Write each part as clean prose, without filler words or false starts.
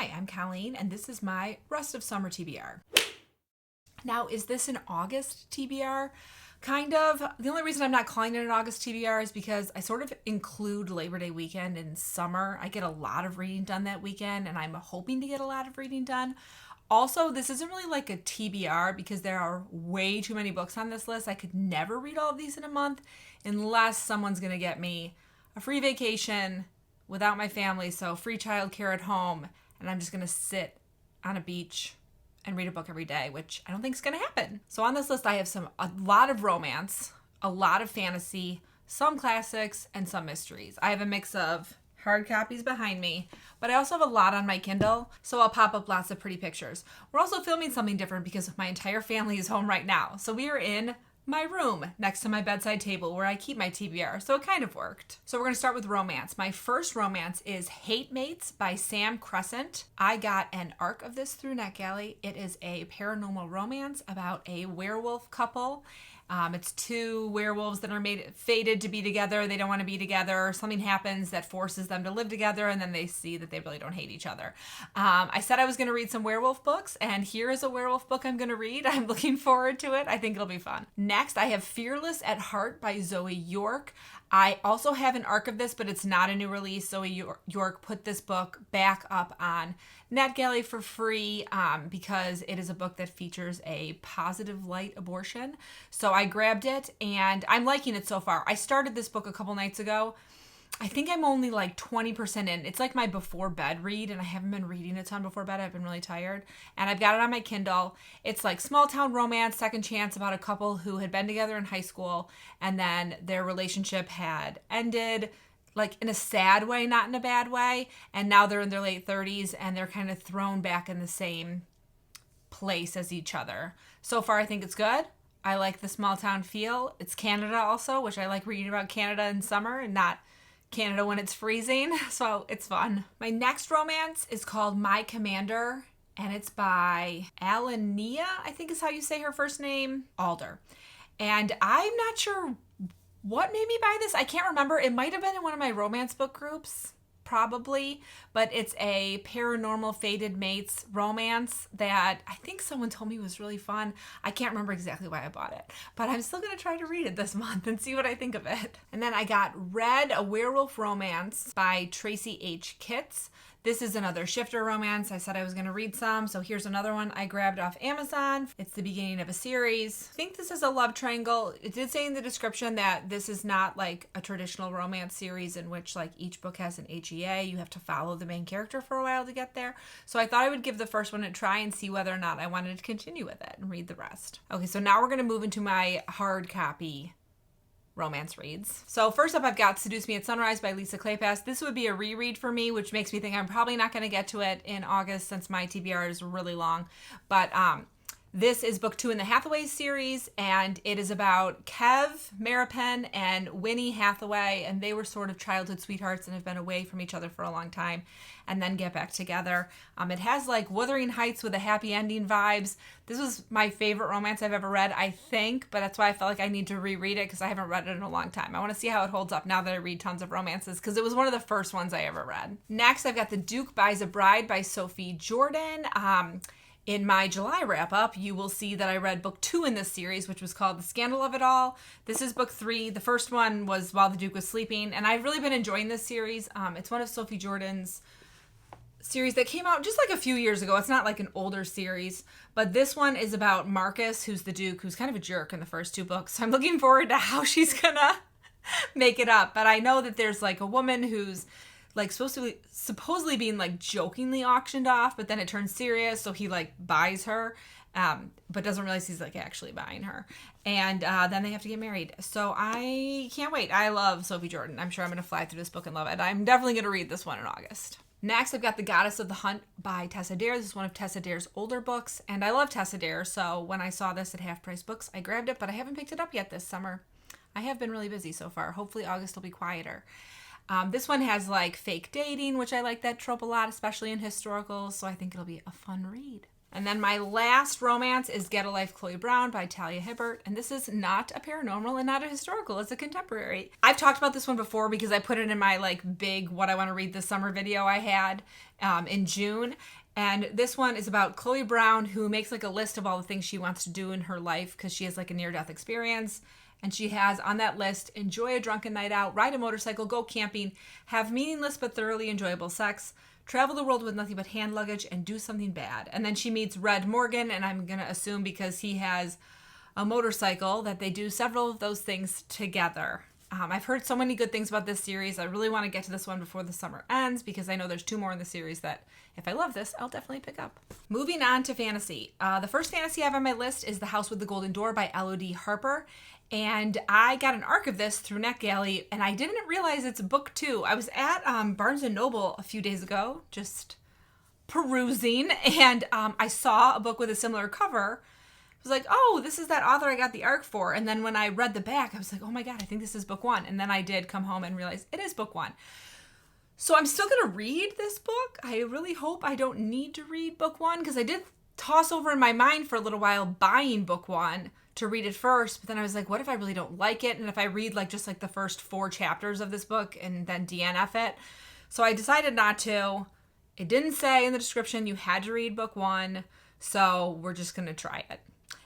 Hi, I'm Colleen, and this is my rest of summer TBR. Now, is this an August TBR? Kind of. The only reason I'm not calling it an August TBR is because I sort of include Labor Day weekend in summer. I get a lot of reading done that weekend, and I'm hoping to get a lot of reading done. Also, this isn't really like a TBR because there are way too many books on this list. I could never read all of these in a month unless someone's going to get me a free vacation without my family, so free childcare at home, and I'm just going to sit on a beach and read a book every day, which I don't think is going to happen. So on this list, I have a lot of romance, a lot of fantasy, some classics, and some mysteries. I have a mix of hard copies behind me, but I also have a lot on my Kindle, so I'll pop up lots of pretty pictures. We're also filming something different because my entire family is home right now. So we are in my room next to my bedside table where I keep my TBR, so it kind of worked. So we're going to start with romance. My first romance is Hate Mates by Sam Crescent. I got an arc of this through NetGalley. It is a paranormal romance about a werewolf couple. It's two werewolves that are fated to be together. They don't want to be together. Something happens that forces them to live together, and then they see that they really don't hate each other. I said I was going to read some werewolf books, and here is a werewolf book I'm going to read. I'm looking forward to it. I think it'll be fun. Next, I have Fearless at Heart by Zoe York. I also have an arc of this, but it's not a new release. Zoe York put this book back up on NetGalley for free because it is a book that features a positive light abortion. So I grabbed it, and I'm liking it so far. I started this book a couple nights ago. I think I'm only like 20% in. It's like my before bed read, and I haven't been reading a ton before bed. I've been really tired, and I've got it on my Kindle. It's like small town romance, second chance, about a couple who had been together in high school, and then their relationship had ended, like in a sad way, not in a bad way, and now they're in their late 30s, and they're kind of thrown back in the same place as each other. So far, I think it's good. I like the small town feel. It's Canada also, which I like reading about Canada in summer and not Canada when it's freezing, so it's fun. My next romance is called My Commander, and it's by Alanea, I think is how you say her first name, Alder. And I'm not sure what made me buy this. I can't remember. It might have been in one of my romance book groups, probably, but it's a paranormal fated mates romance that I think someone told me was really fun. I can't remember exactly why I bought it, but I'm still going to try to read it this month and see what I think of it. And then I got Red, a werewolf romance by Tracey H. Kitts. This is another shifter romance. I said I was going to read some, so here's another one I grabbed off Amazon. It's the beginning of a series. I think this is a love triangle. It did say in the description that this is not like a traditional romance series in which like each book has an HEA. You have to follow the main character for a while to get there. So I thought I would give the first one a try and see whether or not I wanted to continue with it and read the rest. Okay, so now we're going to move into my hard copy romance reads. So first up, I've got Seduce Me at Sunrise by Lisa Kleypas. This would be a reread for me, which makes me think I'm probably not going to get to it in August since my TBR is really long. But this is book 2 in the Hathaways series, and it is about Kev Maripin and Winnie Hathaway, and they were sort of childhood sweethearts and have been away from each other for a long time and then get back together. It has like Wuthering Heights with a happy ending vibes. This was my favorite romance I've ever read, I think, but that's why I felt like I need to reread it because I haven't read it in a long time. I want to see how it holds up now that I read tons of romances because it was one of the first ones I ever read. Next, I've got The Duke Buys a Bride by Sophie Jordan. In my July wrap-up, you will see that I read book 2 in this series, which was called The Scandal of It All. This is book 3. The first one was While the Duke Was Sleeping, and I've really been enjoying this series. It's one of Sophie Jordan's series that came out just like a few years ago. It's not like an older series, but this one is about Marcus, who's the Duke, who's kind of a jerk in the first 2 books. So I'm looking forward to how she's gonna make it up. But I know that there's like a woman who's like supposedly being like jokingly auctioned off, but then it turns serious, so he like buys her, but doesn't realize he's like actually buying her, and then they have to get married. So I can't wait. I love Sophie Jordan. I'm sure I'm gonna fly through this book and love it. I'm definitely gonna read this one in August. Next, I've got The Goddess of the Hunt by Tessa Dare. This is one of Tessa Dare's older books, and I love Tessa Dare, so when I saw this at Half Price Books, I grabbed it, but I haven't picked it up yet this summer. I have been really busy so far. Hopefully August will be quieter. This one has like fake dating, which I like that trope a lot, especially in historicals, so I think it'll be a fun read. And then my last romance is Get a Life, Chloe Brown by Talia Hibbert. And this is not a paranormal and not a historical. It's a contemporary. I've talked about this one before because I put it in my like big what I want to read this summer video I had in June. And this one is about Chloe Brown, who makes like a list of all the things she wants to do in her life because she has like a near-death experience. And she has on that list, enjoy a drunken night out, ride a motorcycle, go camping, have meaningless but thoroughly enjoyable sex, travel the world with nothing but hand luggage, and do something bad. And then she meets Red Morgan, and I'm going to assume because he has a motorcycle that they do several of those things together. I've heard so many good things about this series. I really want to get to this one before the summer ends because I know there's 2 more in the series that if I love this, I'll definitely pick up. Moving on to fantasy. The first fantasy I have on my list is The House with the Golden Door by Elodie Harper. And I got an arc of this through NetGalley, and I didn't realize it's book 2. I was at Barnes & Noble a few days ago, just perusing, and I saw a book with a similar cover. I was like, oh, this is that author I got the arc for. And then when I read the back, I was like, oh my God, I think this is book 1. And then I did come home and realize it is book 1. So I'm still going to read this book. I really hope I don't need to read book 1 because I did toss over in my mind for a little while buying book 1 to read it first, but then I was like, what if I really don't like it? And if I read like just like the first 4 chapters of this book and then DNF it? So I decided not to. It didn't say in the description you had to read book 1, so we're just going to try it.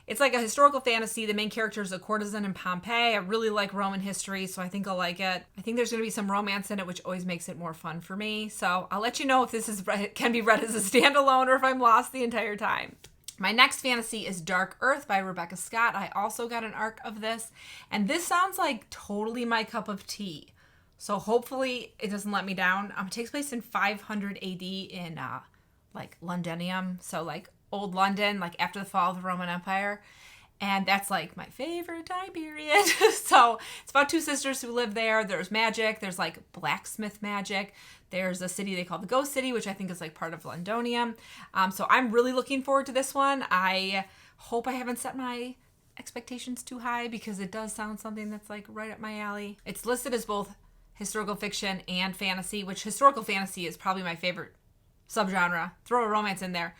It's like a historical fantasy. The main character is a courtesan in Pompeii. I really like Roman history, so I think I'll like it. I think there's going to be some romance in it, which always makes it more fun for me. So I'll let you know if this can be read as a standalone or if I'm lost the entire time. My next fantasy is Dark Earth by Rebecca Scott. I also got an arc of this, and this sounds like totally my cup of tea. So hopefully it doesn't let me down. It takes place in 500 AD in like Londinium, so like old London, like after the fall of the Roman Empire. And that's like my favorite time period. So it's about 2 sisters who live there. There's magic. There's like blacksmith magic. There's a city they call the Ghost City, which I think is like part of Londonium. So I'm really looking forward to this one. I hope I haven't set my expectations too high because it does sound something that's like right up my alley. It's listed as both historical fiction and fantasy, which historical fantasy is probably my favorite subgenre. Throw a romance in there.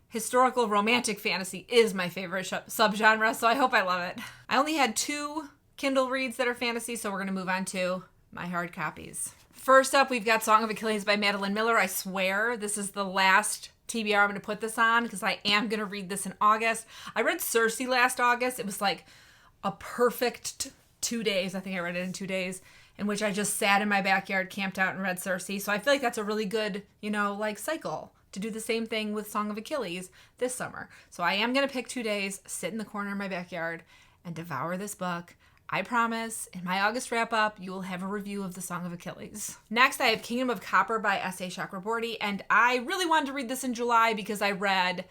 Historical romantic fantasy is my favorite subgenre, so I hope I love it. I only had 2 Kindle reads that are fantasy, so we're going to move on to my hard copies. First up, we've got Song of Achilles by Madeline Miller. I swear this is the last TBR I'm going to put this on because I am going to read this in August. I read Circe last August. It was like a perfect 2 days. I think I read it in 2 days, in which I just sat in my backyard, camped out, and read Circe. So I feel like that's a really good, like cycle to do the same thing with Song of Achilles this summer. So I am going to pick 2 days, sit in the corner of my backyard, and devour this book. I promise, in my August wrap-up, you will have a review of the Song of Achilles. Next, I have Kingdom of Copper by S.A. Chakraborty, and I really wanted to read this in July because I read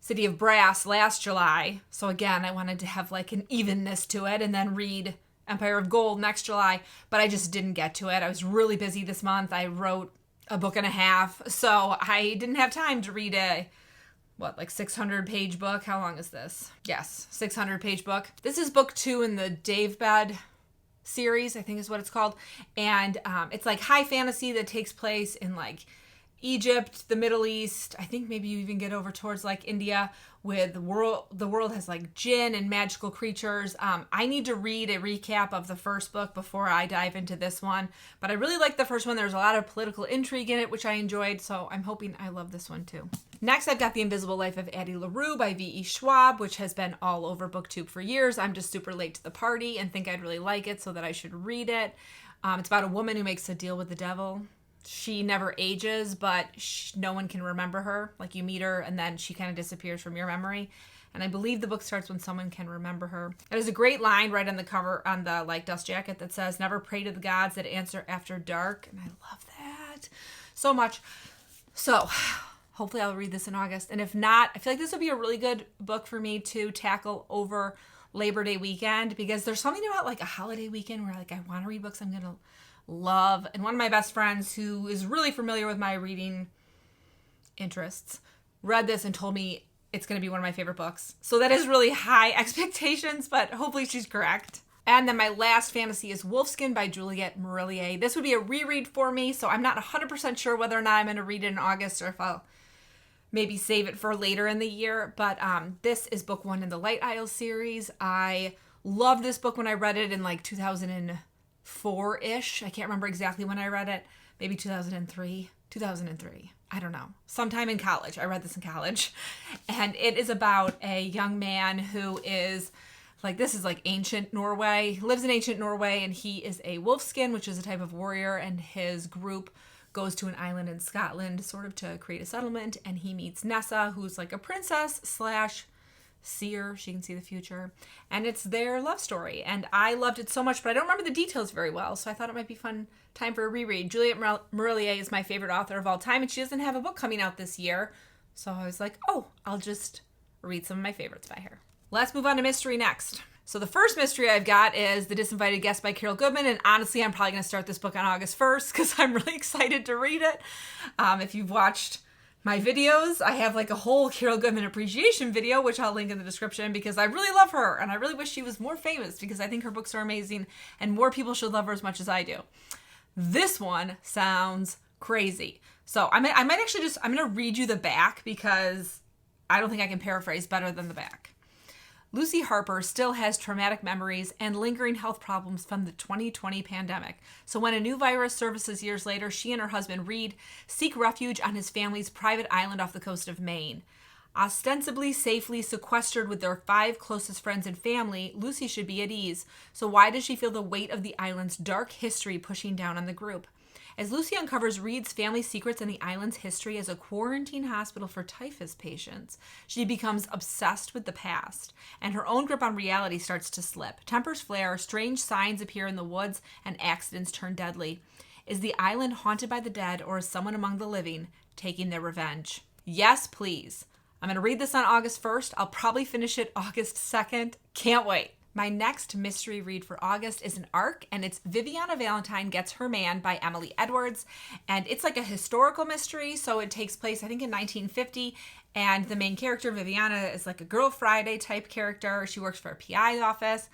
City of Brass last July. So again, I wanted to have like an evenness to it and then read Empire of Gold next July, but I just didn't get to it. I was really busy this month. I wrote a book and a half, so I didn't have time to read a 600-page book. How long is this? Yes, 600-page book. This is book 2 in the Daevbad series, I think is what it's called. And it's like high fantasy that takes place in like Egypt, the Middle East. I think maybe you even get over towards like India with the world has like djinn and magical creatures. I need to read a recap of the first book before I dive into this one. But I really liked the first one. There's a lot of political intrigue in it, which I enjoyed. So I'm hoping I love this one too. Next, I've got The Invisible Life of Addie Larue by V.E. Schwab, which has been all over BookTube for years. I'm just super late to the party and think I'd really like it so that I should read it. It's about a woman who makes a deal with the devil. She never ages, but no one can remember her. Like you meet her and then she kind of disappears from your memory. And I believe the book starts when someone can remember her. There's a great line right on the cover, on the like dust jacket that says, "Never pray to the gods that answer after dark." And I love that so much. So hopefully I'll read this in August. And if not, I feel like this would be a really good book for me to tackle over Labor Day weekend, because there's something about like a holiday weekend where like I want to read books I'm going to love. And one of my best friends who is really familiar with my reading interests read this and told me it's going to be one of my favorite books. So that is really high expectations, but hopefully she's correct. And then my last fantasy is Wolfskin by Juliet Marillier. This would be a reread for me, so I'm not 100% sure whether or not I'm going to read it in August or if I'll maybe save it for later in the year. But this is book 1 in the Light Isle series. I loved this book when I read it in like 2004-ish. I can't remember exactly when I read it. Maybe 2003. I don't know. Sometime in college. I read this in college. And it is about a young man who is like, this is like ancient Norway. He lives in ancient Norway, and he is a Wolfskin, which is a type of warrior, and his group goes to an island in Scotland sort of to create a settlement, and he meets Nessa, who's like a princess / seer. She can see the future, and it's their love story, and I loved it so much, but I don't remember the details very well, so I thought it might be fun time for a reread. Juliet Marillier is my favorite author of all time, and she doesn't have a book coming out this year, so I was like, oh, I'll just read some of my favorites by her. Let's move on to mystery next. So the first mystery I've got is The Disinvited Guest by Carol Goodman, and honestly, I'm probably going to start this book on August 1st because I'm really excited to read it. If you've watched my videos, I have like a whole Carol Goodman appreciation video, which I'll link in the description, because I really love her, and I really wish she was more famous because I think her books are amazing, and more people should love her as much as I do. This one sounds crazy. So I'm going to read you the back because I don't think I can paraphrase better than the back. Lucy Harper still has traumatic memories and lingering health problems from the 2020 pandemic. So when a new virus surfaces years later, she and her husband, Reed, seek refuge on his family's private island off the coast of Maine. Ostensibly safely sequestered with their 5 closest friends and family, Lucy should be at ease. So why does she feel the weight of the island's dark history pushing down on the group? As Lucy uncovers Reed's family secrets and the island's history as a quarantine hospital for typhus patients, she becomes obsessed with the past, and her own grip on reality starts to slip. Tempers flare, strange signs appear in the woods, and accidents turn deadly. Is the island haunted by the dead, or is someone among the living taking their revenge? Yes, please. I'm going to read this on August 1st. I'll probably finish it August 2nd. Can't wait. My next mystery read for August is an ARC, and it's Viviana Valentine Gets Her Man by Emily Edwards. And it's like a historical mystery, so it takes place, I think, in 1950. And the main character, Viviana, is like a Girl Friday type character. She works for a PI office.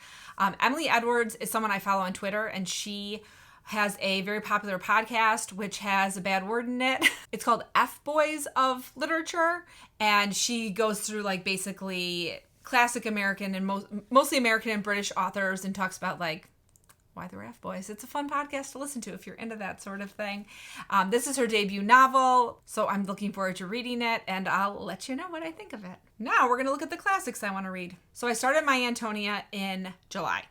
Emily Edwards is someone I follow on Twitter, and she has a very popular podcast, which has a bad word in it. It's called F-Boys of Literature. And she goes through like basically classic American and mostly American and British authors and talks about like why they're F-boys. It's a fun podcast to listen to if you're into that sort of thing. This is her debut novel, so I'm looking forward to reading it, and I'll let you know what I think of it. Now we're going to look at the classics I want to read. So I started My Antonia in July.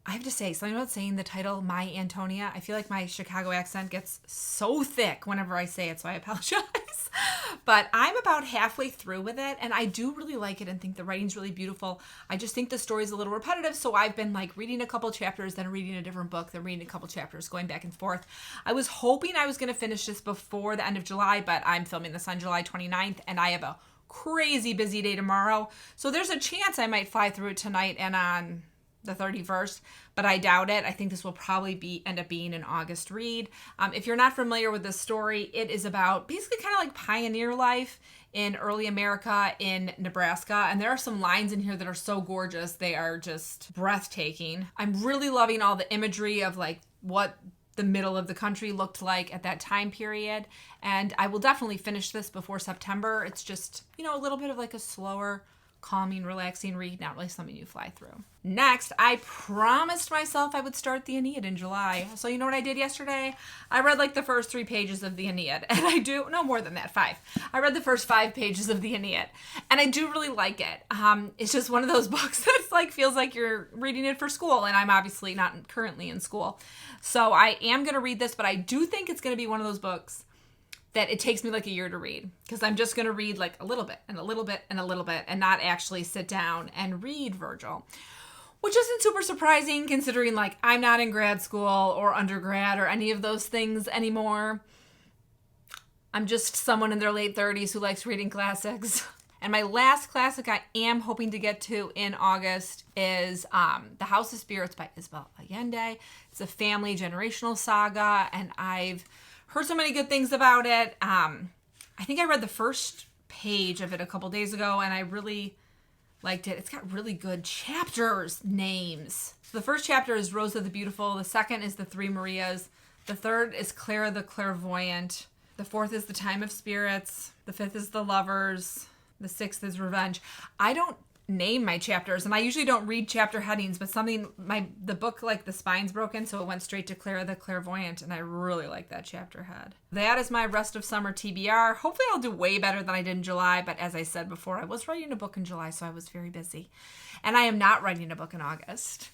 I have to say, something about saying the title, My Antonia, I feel like my Chicago accent gets so thick whenever I say it, so I apologize. But I'm about halfway through with it, and I do really like it and think the writing's really beautiful. I just think the story's a little repetitive, so I've been like reading a couple chapters, then reading a different book, then reading a couple chapters, going back and forth. I was hoping I was going to finish this before the end of July, but I'm filming this on July 29th, and I have a crazy busy day tomorrow. So there's a chance I might fly through it tonight and on the 31st, but I doubt it. I think this will probably end up being an August read. If you're not familiar with this story, it is about basically kind of like pioneer life in early America in Nebraska. And there are some lines in here that are so gorgeous. They are just breathtaking. I'm really loving all the imagery of like what the middle of the country looked like at that time period. And I will definitely finish this before September. It's just, a little bit of like a slower, calming, relaxing read, not really something you fly through. Next, I promised myself I would start the Aeneid in July. So you know what I did yesterday? I read like the first 3 pages of the Aeneid, and no more than that, 5. I read the first 5 pages of the Aeneid, and I do really like it. It's just one of those books that's like feels like you're reading it for school, and I'm obviously not currently in school. So I am going to read this, but I do think it's going to be one of those books that it takes me like a year to read, because I'm just going to read like a little bit and a little bit and a little bit and not actually sit down and read Virgil, which isn't super surprising considering like I'm not in grad school or undergrad or any of those things anymore. I'm just someone in their late 30s who likes reading classics. And my last classic I am hoping to get to in August is The House of Spirits by Isabel Allende. It's a family generational saga, and I've heard so many good things about it. I think I read the first page of it a couple days ago, and I really liked it. It's got really good chapters names. So the first chapter is Rosa the Beautiful. The second is The Three Marias. The third is Clara the Clairvoyant. The 4th is the Time of Spirits. The 5th is the Lovers. The 6th is Revenge. I don't name my chapters, and I usually don't read chapter headings, but the book, like, the spine's broken, so it went straight to Clara the Clairvoyant, and I really like that chapter head. That is my rest of summer TBR. Hopefully I'll do way better than I did in July, but as I said before, I was writing a book in July, so I was very busy. And I am not writing a book in August.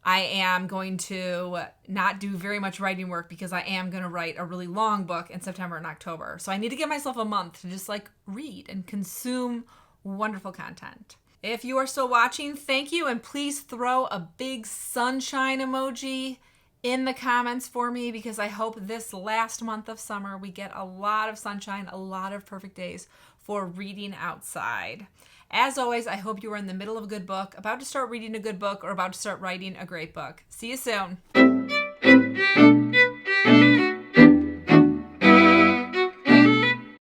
I am going to not do very much writing work because I am going to write a really long book in September and October. So I need to give myself a month to just, like, read and consume wonderful content. If you are still watching, thank you, and please throw a big sunshine emoji in the comments for me, because I hope this last month of summer we get a lot of sunshine, a lot of perfect days for reading outside. As always, I hope you are in the middle of a good book, about to start reading a good book, or about to start writing a great book. See you soon.